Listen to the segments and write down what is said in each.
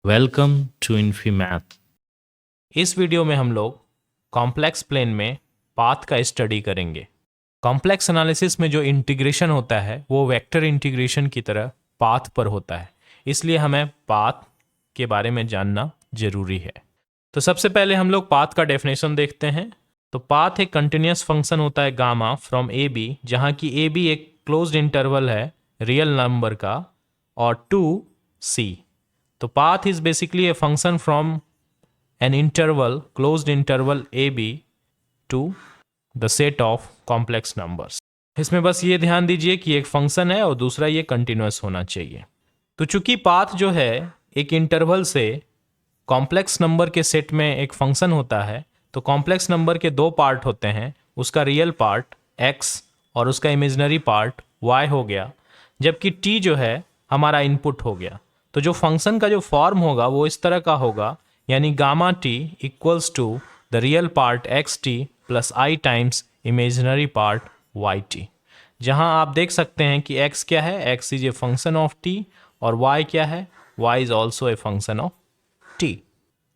Welcome to Infi Math. इस video में हम लोग कॉम्प्लेक्स प्लेन में पाथ का स्टडी करेंगे। कॉम्प्लेक्स एनालिसिस में जो इंटीग्रेशन होता है वो वेक्टर इंटीग्रेशन की तरह पाथ पर होता है, इसलिए हमें पाथ के बारे में जानना जरूरी है। तो सबसे पहले हम लोग पाथ का डेफिनेशन देखते हैं। तो पाथ एक कंटिन्यूस फंक्शन होता है गामा फ्रॉम ए बी, जहाँ की ए बी एक क्लोज्ड इंटरवल है रियल नंबर का, और टू सी। तो path is basically a function from an interval, closed interval AB to the set of complex numbers। इसमें बस ये ध्यान दीजिए कि एक फंक्शन है और दूसरा ये कंटिन्यूस होना चाहिए। तो चूंकि पाथ जो है एक इंटरवल से कॉम्प्लेक्स नंबर के सेट में एक फंक्शन होता है, तो कॉम्प्लेक्स नंबर के दो पार्ट होते हैं, उसका रियल पार्ट x और उसका इमेजिनरी पार्ट y हो गया, जबकि t जो है हमारा इनपुट हो गया। तो जो फंक्शन का जो फॉर्म होगा वो इस तरह का होगा, यानी gamma t equals to the real part x t plus i times imaginary part y t. जहाँ आप देख सकते हैं कि x क्या है, x is a function of t, और y क्या है, y is also a function of t।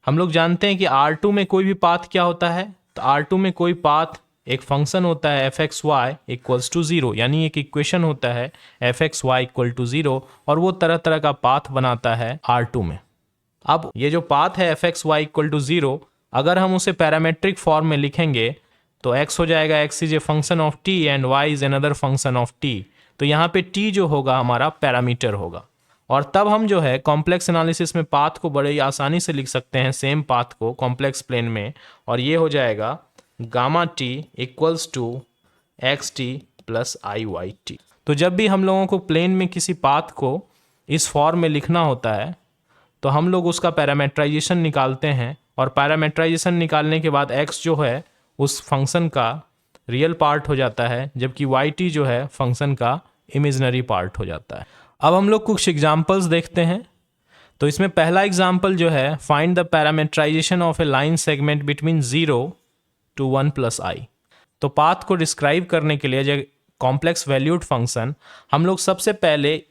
हम लोग जानते हैं कि R2 में कोई भी पाथ क्या होता है, तो R2 में कोई पाथ एक फंक्शन होता है f x y equals to zero, यानी एक इक्वेशन होता है f x y equal to zero, और वो तरह तरह का पाथ बनाता है R2 में। अब ये जो पाथ है f x y equal to zero, अगर हम उसे पैरामेट्रिक फॉर्म में लिखेंगे तो x हो जाएगा x is a function of t and y is another function of t। तो यहाँ पे t जो होगा हमारा पैरामीटर होगा, और तब हम जो है कॉम्प्लेक्स एनालिसिस में पाथ को बड़े आसानी से लिख सकते हैं, सेम पाथ को कॉम्प्लेक्स प्लेन में, और ये हो जाएगा gamma t equals to x t plus i y t. तो जब भी हम लोगों को प्लेन में किसी पाथ को इस फॉर्म में लिखना होता है तो हम लोग उसका पैरामीटराइजेशन निकालते हैं, और पैरामीटराइजेशन निकालने के बाद x जो है उस फंक्शन का रियल पार्ट हो जाता है, जबकि वाई टी जो है फंक्शन का इमेजिनरी पार्ट हो जाता है। अब हम लोग कुछ एग्जाम्पल्स देखते हैं। तो इसमें पहला एग्जाम्पल जो है, find the parameterization of a line segment between 0 to 1 plus i. तो पाथ को डिस्क्राइब करने के लिए जो कॉम्प्लेक्स वैल्यूड फंक्शन, हम लोग सबसे पहले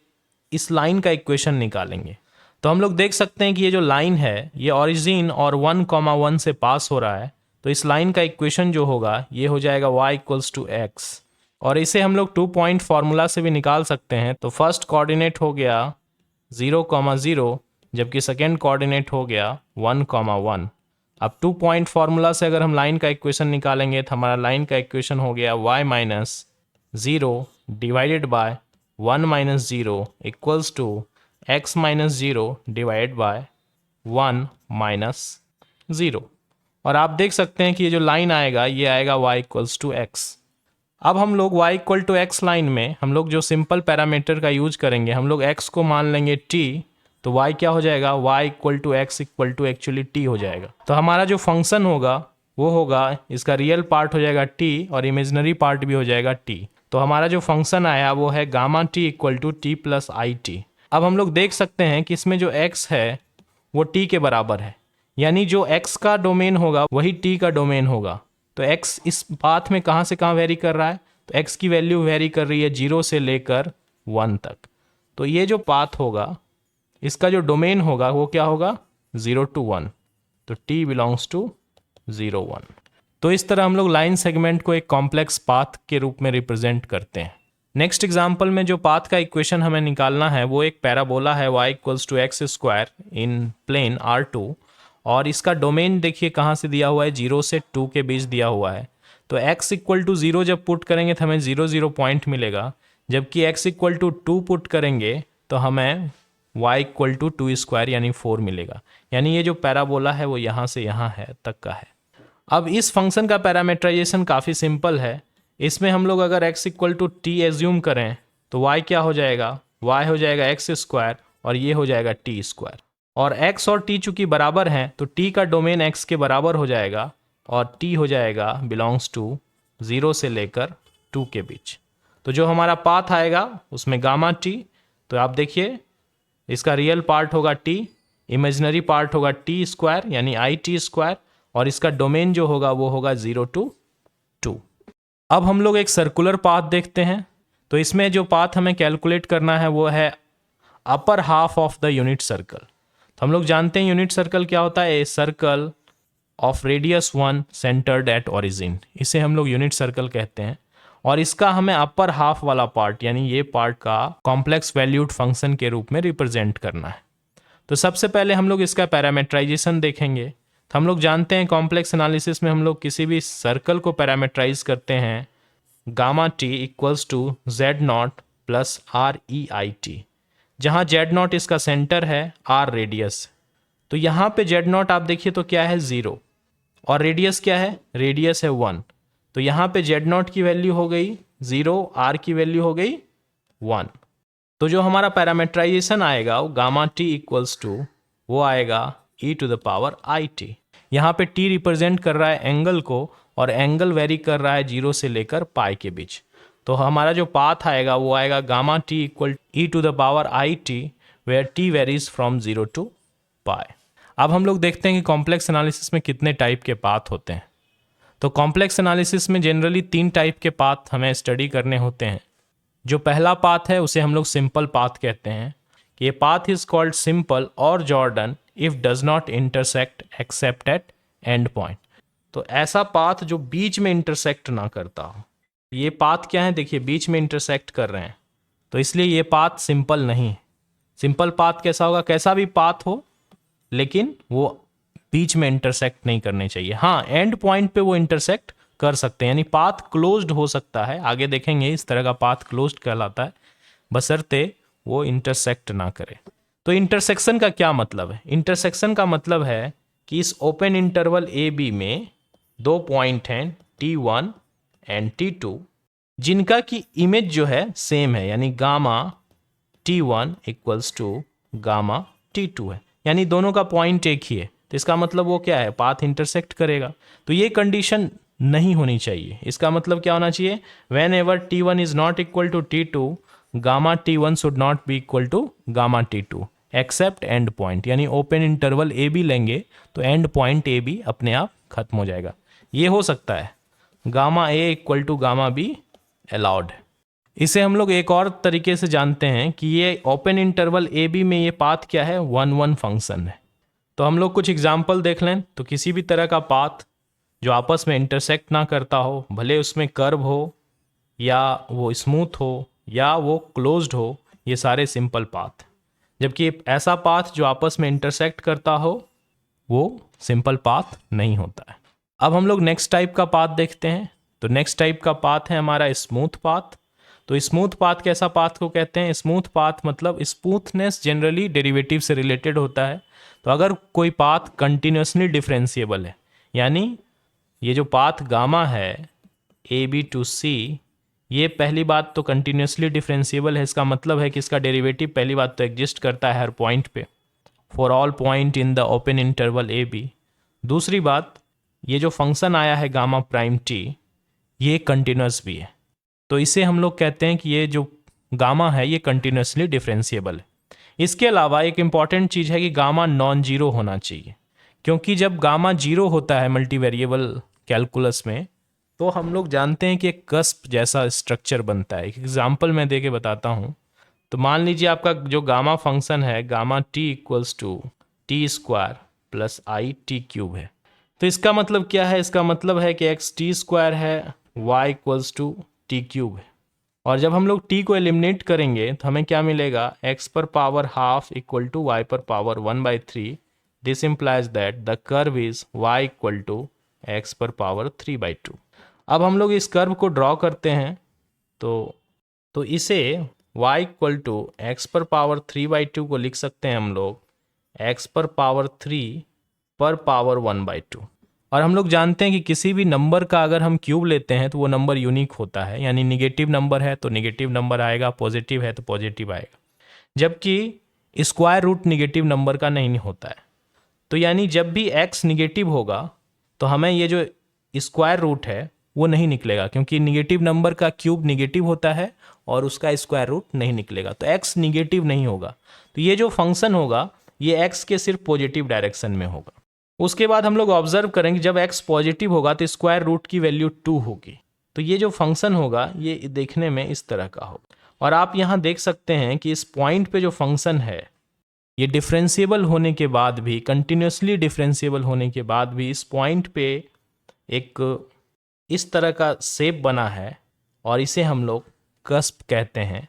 इस लाइन का इक्वेशन निकालेंगे। तो हम लोग देख सकते हैं कि ये जो लाइन है ये ओरिजिन और 1,1 से पास हो रहा है, तो इस लाइन का इक्वेशन जो होगा ये हो जाएगा y इक्वल्स टू एक्स, और इसे हम लोग 2 पॉइंट फार्मूला से भी निकाल सकते हैं। तो फर्स्ट कोऑर्डिनेट हो गया 0,0, जबकि सेकेंड कोऑर्डिनेट हो गया 1,1। अब 2 पॉइंट फार्मूला से अगर हम लाइन का इक्वेशन निकालेंगे तो हमारा लाइन का इक्वेशन हो गया y minus 0 divided by 1 minus 0 equals to x minus 0 divided by 1 minus 0। और आप देख सकते हैं कि ये जो लाइन आएगा ये आएगा y इक्वल्स टू x। अब हम लोग y equal to x line में हम लोग जो सिंपल पैरामीटर का यूज करेंगे, हम लोग x को मान लेंगे t, तो y क्या हो जाएगा, y equal to x equal to actually t हो जाएगा। तो हमारा जो फंक्शन होगा वो होगा, इसका रियल पार्ट हो जाएगा t और इमेजिनरी पार्ट भी हो जाएगा t। तो हमारा जो फंक्शन आया वो है gamma t equal to t plus i t. अब हम लोग देख सकते हैं कि इसमें जो x है वो t के बराबर है, यानी जो x का डोमेन होगा वही t का डोमेन होगा। तो x इस पाथ में कहाँ से कहाँ वेरी कर रहा है, तो x की वैल्यू वेरी कर रही है 0 से लेकर 1 तक। तो ये जो पाथ होगा इसका जो डोमेन होगा वो क्या होगा, 0 to 1। तो t बिलोंग्स टू 0, 1। तो इस तरह हम लोग लाइन सेगमेंट को एक कॉम्प्लेक्स पाथ के रूप में रिप्रेजेंट करते हैं। नेक्स्ट एग्जांपल में जो पाथ का इक्वेशन हमें निकालना है वो एक पैराबोला है y equals to x square in plane R2, और इसका डोमेन देखिए कहाँ से दिया हुआ है, 0 से 2 के बीच दिया हुआ है। तो x इक्वल टू 0 जब पुट करेंगे तो हमें 0, 0 पॉइंट मिलेगा, जबकि x इक्वल टू 2 पुट करेंगे तो हमें y इक्वल टू 2 स्क्वायर यानी 4 मिलेगा। यानी ये जो पैराबोला है वो यहाँ से यहाँ है तक का है। अब इस फंक्शन का पैरामीटराइजेशन काफ़ी सिंपल है। इसमें हम लोग अगर x equal to t assume करें तो y क्या हो जाएगा, y हो जाएगा एक्स स्क्वायर और ये हो जाएगा टी स्क्वायर। और x और t चूँकि बराबर हैं तो t का डोमेन x के बराबर हो जाएगा, और t हो जाएगा बिलोंग्स टू 0 से लेकर 2 के बीच। तो जो हमारा पाथ आएगा उसमें गामा t, तो आप देखिए इसका रियल पार्ट होगा t, इमेजिनरी पार्ट होगा t स्क्वायर यानी आई टी स्क्वायर, और इसका डोमेन जो होगा वो होगा 0 to 2। अब हम लोग एक सर्कुलर पाथ देखते हैं। तो इसमें जो पाथ हमें कैलकुलेट करना है वो है upper half of the unit circle. हम लोग जानते हैं यूनिट सर्कल क्या होता है, a circle of radius 1 centred at origin, इसे हम लोग यूनिट सर्कल कहते हैं। और इसका हमें अपर हाफ वाला पार्ट यानी ये पार्ट का कॉम्प्लेक्स वैल्यूड फंक्शन के रूप में रिप्रेजेंट करना है। तो सबसे पहले हम लोग इसका पैरामीटराइजेशन देखेंगे। तो हम लोग जानते हैं कॉम्प्लेक्स एनालिसिस में हम लोग किसी भी सर्कल को पैरामीटराइज करते हैं gamma t equals to z naught plus r e i t, जहाँ जेड नॉट इसका सेंटर है, आर रेडियस। तो यहाँ पे जेड नॉट आप देखिए तो क्या है 0 और रेडियस क्या है, रेडियस है 1। तो यहाँ पे जेड नॉट की वैल्यू हो गई 0, आर की वैल्यू हो गई 1। तो जो हमारा पैरामीटराइजेशन आएगा वो गामा टी इक्वल्स टू वो आएगा e to the power i t. यहाँ पे t रिप्रेजेंट कर रहा है एंगल को और एंगल वेरी कर रहा है 0 से लेकर पाई के बीच। तो हमारा जो पाथ आएगा वो आएगा gamma t equal e to the power i t where t varies from 0 to pi. अब हम लोग देखते हैं कि कॉम्प्लेक्स एनालिसिस में कितने टाइप के पाथ होते हैं। तो कॉम्प्लेक्स एनालिसिस में जनरली 3 टाइप के पाथ हमें स्टडी करने होते हैं। जो पहला पाथ है उसे हम लोग सिंपल पाथ कहते हैं कि ये पाथ इज कॉल्ड सिंपल और Jordan if does not intersect accept eight and point. तो ऐसा पाथ जो बीच में इंटरसेक्ट ना करता हो। ये पाथ क्या है, देखिए बीच में इंटरसेक्ट कर रहे हैं, तो इसलिए ये पाथ सिंपल नहीं है। सिंपल पाथ कैसा होगा, कैसा भी पाथ हो लेकिन वो बीच में इंटरसेक्ट नहीं करने चाहिए। हाँ, एंड पॉइंट पे वो इंटरसेक्ट कर सकते हैं, यानी पाथ क्लोज्ड हो सकता है। आगे देखेंगे इस तरह का पाथ क्लोज्ड कहलाता है, बशर्ते वो इंटरसेक्ट ना करे। तो इंटरसेक्शन का क्या मतलब है, इंटरसेक्शन का मतलब है कि इस ओपन इंटरवल ए बी में 2 पॉइंट हैं T1 एंड T2 जिनका की इमेज जो है सेम है, यानी gamma T1 equals to gamma T2 है, यानी दोनों का पॉइंट एक ही है। तो इसका मतलब वो क्या है, पाथ इंटरसेक्ट करेगा। तो ये कंडीशन नहीं होनी चाहिए। इसका मतलब क्या होना चाहिए, whenever T1 is not equal to T2 gamma T1 should not be equal to gamma T2 except end point, यानी ओपन इंटरवल ए बी लेंगे तो एंड पॉइंट ए बी अपने आप खत्म हो जाएगा। ये हो सकता है gamma a equal to gamma b allowed. इसे हम लोग एक और तरीके से जानते हैं कि ये ओपन इंटरवल ए बी में ये पाथ क्या है, 1-1 फंक्शन है। तो हम लोग कुछ एग्जाम्पल देख लें। तो किसी भी तरह का पाथ जो आपस में इंटरसेक्ट ना करता हो, भले उसमें कर्व हो या वो स्मूथ हो या वो क्लोज्ड हो, ये सारे सिंपल पाथ। जबकि ऐसा पाथ जो आपस में इंटरसेक्ट करता हो वो सिंपल पाथ नहीं होता है। अब हम लोग नेक्स्ट टाइप का पाथ देखते हैं। तो नेक्स्ट टाइप का पाथ है हमारा स्मूथ पाथ। तो स्मूथ पाथ कैसा पाथ को कहते हैं, स्मूथ पाथ मतलब स्मूथनेस जनरली डेरिवेटिव से रिलेटेड होता है। तो अगर कोई पाथ कंटिन्यूसली डिफरेंशिएबल है, यानी ये जो पाथ गामा है ए बी टू सी, ये पहली बात तो कंटिन्यूसली डिफरेंशिएबल है। इसका मतलब है कि इसका डेरिवेटिव पहली बात तो एग्जिस्ट करता है हर पॉइंट पे, for all point in the open interval a b. दूसरी बात, ये जो फंक्शन आया है गामा प्राइम टी, ये कंटिन्यूस भी है। तो इसे हम लोग कहते हैं कि ये जो गामा है ये कंटिन्यूसली डिफरेंशिएबल है। इसके अलावा एक इम्पॉर्टेंट चीज़ है कि गामा नॉन जीरो होना चाहिए, क्योंकि जब गामा जीरो होता है मल्टीवेरिएबल कैलकुलस में तो हम लोग जानते हैं कि एक कस्प जैसा स्ट्रक्चर बनता है। एक एग्जाम्पल मैं दे के बताता हूँ। तो मान लीजिए आपका जो गामा फंक्शन है gamma t equals to t square plus i t cube है। तो इसका मतलब क्या है, इसका मतलब है कि एक्स टी स्क्वायर है, y equals to t cube है। और जब हम लोग t को एलिमिनेट करेंगे तो हमें क्या मिलेगा, x पर power half equal to y पर power 1/3। This implies that the curve is y equal to x पर पावर 3/2। अब हम लोग इस कर्व को ड्रॉ करते हैं। तो इसे y इक्वल टू x पर पावर 3/2 को लिख सकते हैं हम लोग x पर पावर 3 पर पावर 1/2। और हम लोग जानते हैं कि किसी भी नंबर का अगर हम क्यूब लेते हैं तो वो नंबर यूनिक होता है, यानी निगेटिव नंबर है तो निगेटिव नंबर आएगा, पॉजिटिव है तो पॉजिटिव आएगा, जबकि स्क्वायर रूट निगेटिव नंबर का नहीं होता है। तो यानी जब भी x निगेटिव होगा तो हमें ये जो स्क्वायर रूट है वो नहीं निकलेगा, क्योंकि निगेटिव नंबर का क्यूब निगेटिव होता है और उसका स्क्वायर रूट नहीं निकलेगा, तो x निगेटिव नहीं होगा। तो ये जो फंक्शन होगा ये x के सिर्फ पॉजिटिव डायरेक्शन में होगा। उसके बाद हम लोग ऑब्जर्व करेंगे जब x पॉजिटिव होगा तो स्क्वायर रूट की वैल्यू 2 होगी। तो ये जो फंक्शन होगा ये देखने में इस तरह का होगा। और आप यहाँ देख सकते हैं कि इस पॉइंट पे जो फंक्शन है ये डिफरेंशिएबल होने के बाद भी, कंटिन्यूसली डिफरेंशिएबल होने के बाद भी इस पॉइंट पे एक इस तरह का शेप बना है और इसे हम लोग कस्प कहते हैं।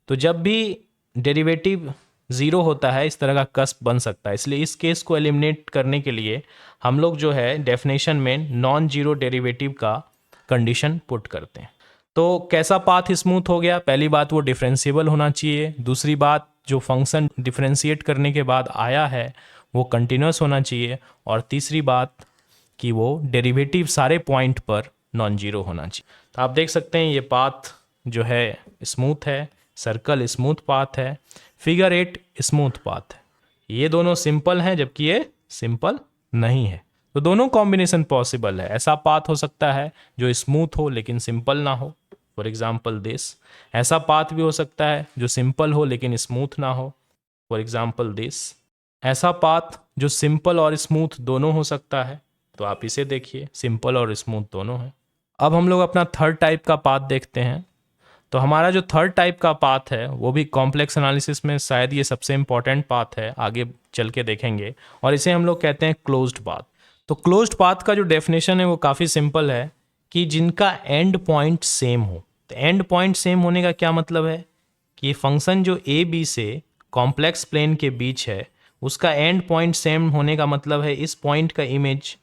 तो जब भी डेरिवेटिव ज़ीरो होता है इस तरह का कस्प बन सकता है, इसलिए इस केस को एलिमिनेट करने के लिए हम लोग जो है डेफिनेशन में नॉन जीरो डेरिवेटिव का कंडीशन पुट करते हैं। तो कैसा पाथ स्मूथ हो गया? पहली बात वो डिफरेंशिएबल होना चाहिए, दूसरी बात जो फंक्शन डिफरेंशिएट करने के बाद आया है वो कंटिन्यूस होना चाहिए, और तीसरी बात कि वो डेरिवेटिव सारे पॉइंट पर नॉन जीरो होना चाहिए। तो आप देख सकते हैं ये पाथ जो है स्मूथ है, सर्कल स्मूथ पाथ है, फिगर 8 स्मूथ पाथ है। ये दोनों सिंपल हैं जबकि ये सिंपल नहीं है। तो दोनों कॉम्बिनेशन पॉसिबल है। ऐसा पाथ हो सकता है जो स्मूथ हो लेकिन सिंपल ना हो, फॉर एग्जाम्पल दिस। ऐसा पाथ भी हो सकता है जो सिंपल हो लेकिन स्मूथ ना हो, फॉर एग्जाम्पल दिस। ऐसा पाथ जो सिंपल और स्मूथ दोनों हो सकता है, तो आप इसे देखिए, सिंपल और स्मूथ दोनों है। अब हम लोग अपना थर्ड टाइप का पाथ देखते हैं। तो हमारा जो थर्ड टाइप का पाथ है वो भी कॉम्प्लेक्स एनालिसिस में शायद ये सबसे इंपॉर्टेंट पाथ है, आगे चल के देखेंगे, और इसे हम लोग कहते हैं क्लोज्ड पाथ। तो क्लोज्ड पाथ का जो डेफिनेशन है वो काफ़ी सिंपल है कि जिनका एंड पॉइंट सेम हो। तो एंड पॉइंट सेम होने का क्या मतलब है कि फंक्शन जो ए बी से कॉम्प्लेक्स प्लेन के बीच है उसका एंड पॉइंट सेम होने का मतलब है इस पॉइंट का इमेज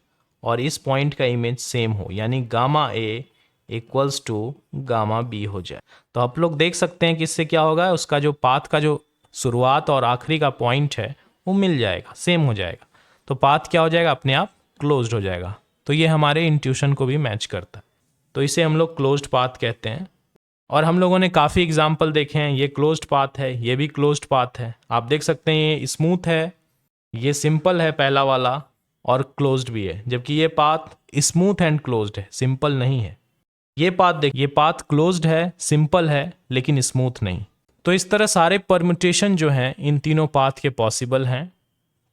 और इस पॉइंट का इमेज सेम हो, यानी gamma a equals to gamma b हो जाए। तो आप लोग देख सकते हैं कि इससे क्या होगा, उसका जो पाथ का जो शुरुआत और आखिरी का पॉइंट है वो मिल जाएगा, सेम हो जाएगा। तो पाथ क्या हो जाएगा, अपने आप क्लोज्ड हो जाएगा। तो ये हमारे इंट्यूशन को भी मैच करता है, तो इसे हम लोग क्लोज्ड पाथ कहते हैं। और हम लोगों ने काफ़ी एग्जाम्पल देखे हैं। ये क्लोज्ड पाथ है, ये भी क्लोज्ड पाथ है। आप देख सकते हैं ये स्मूथ है, ये सिंपल है पहला वाला, और क्लोज्ड भी है, जबकि ये पाथ स्मूथ एंड क्लोज्ड है, सिंपल नहीं है। ये पाथ देखिए, ये पाथ क्लोज्ड है, सिंपल है, लेकिन स्मूथ नहीं। तो इस तरह सारे परम्यूटेशन जो हैं इन तीनों पाथ के पॉसिबल हैं।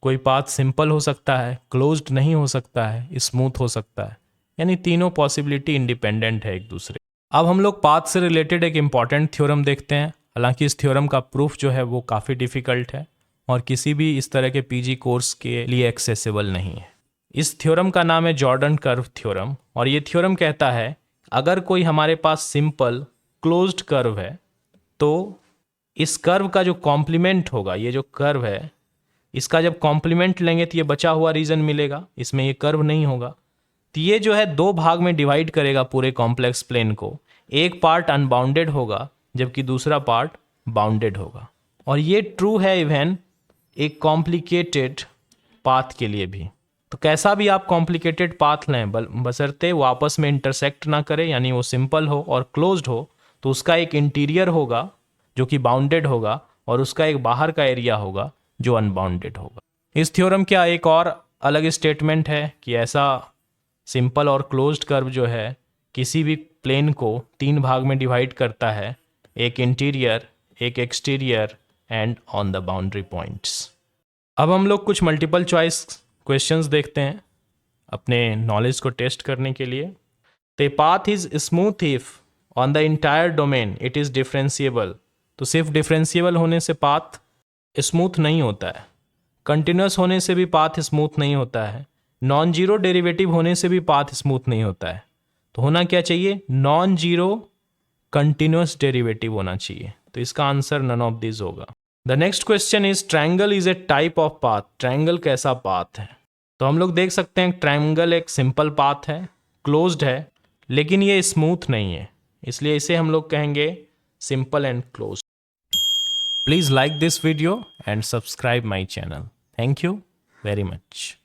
कोई पाथ सिंपल हो सकता है, क्लोज्ड नहीं हो सकता है, स्मूथ हो सकता है, यानी तीनों पॉसिबिलिटी इंडिपेंडेंट है एक दूसरे। अब हम लोग पाथ से रिलेटेड एक इम्पॉर्टेंट थ्योरम देखते हैं। हालांकि इस थ्योरम का प्रूफ जो है वो काफ़ी डिफ़िकल्ट है और किसी भी इस तरह के पीजी कोर्स के लिए एक्सेसिबल नहीं है। इस थ्योरम का नाम है जॉर्डन कर्व थ्योरम, और ये थ्योरम कहता है अगर कोई हमारे पास सिंपल क्लोज्ड कर्व है तो इस कर्व का जो कॉम्प्लीमेंट होगा, ये जो कर्व है इसका जब कॉम्प्लीमेंट लेंगे तो ये बचा हुआ रीजन मिलेगा, इसमें ये कर्व नहीं होगा। तो ये जो है दो भाग में डिवाइड करेगा पूरे कॉम्प्लेक्स प्लेन को। एक पार्ट अनबाउंडेड होगा जबकि दूसरा पार्ट बाउंडेड होगा। और ये ट्रू है इवन एक कॉम्प्लिकेटेड पाथ के लिए भी। तो कैसा भी आप कॉम्प्लिकेटेड पाथ लें, बशर्ते वो आपस में इंटरसेक्ट ना करे, यानी वो सिंपल हो और क्लोज्ड हो, तो उसका एक इंटीरियर होगा जो कि बाउंडेड होगा और उसका एक बाहर का एरिया होगा जो अनबाउंडेड होगा। इस थ्योरम का एक और अलग स्टेटमेंट है कि ऐसा सिंपल और क्लोज्ड कर्व जो है किसी भी प्लेन को तीन भाग में डिवाइड करता है, एक इंटीरियर, एक exterior and on the boundary points. अब हम लोग कुछ मल्टीपल चॉइस क्वेश्चंस देखते हैं अपने नॉलेज को टेस्ट करने के लिए। The path is smooth if on the entire domain it is differentiable. तो सिर्फ डिफरेंशिएबल होने से पाथ स्मूथ नहीं होता है, कंटिन्यूस होने से भी पाथ स्मूथ नहीं होता है, नॉन जीरो डेरिवेटिव होने से भी पाथ स्मूथ नहीं होता है। तो होना क्या चाहिए, नॉन जीरो कंटिन्यूस डेरिवेटिव होना चाहिए। तो इसका आंसर नन ऑफ दिस होगा। The next question is triangle is a type of path. Triangle कैसा पाथ है? तो हम लोग देख सकते हैं ट्रायंगल एक सिंपल पाथ है, क्लोज्ड है, लेकिन ये स्मूथ नहीं है, इसलिए इसे हम लोग कहेंगे simple and closed. Please like this video and subscribe my channel. Thank you very much.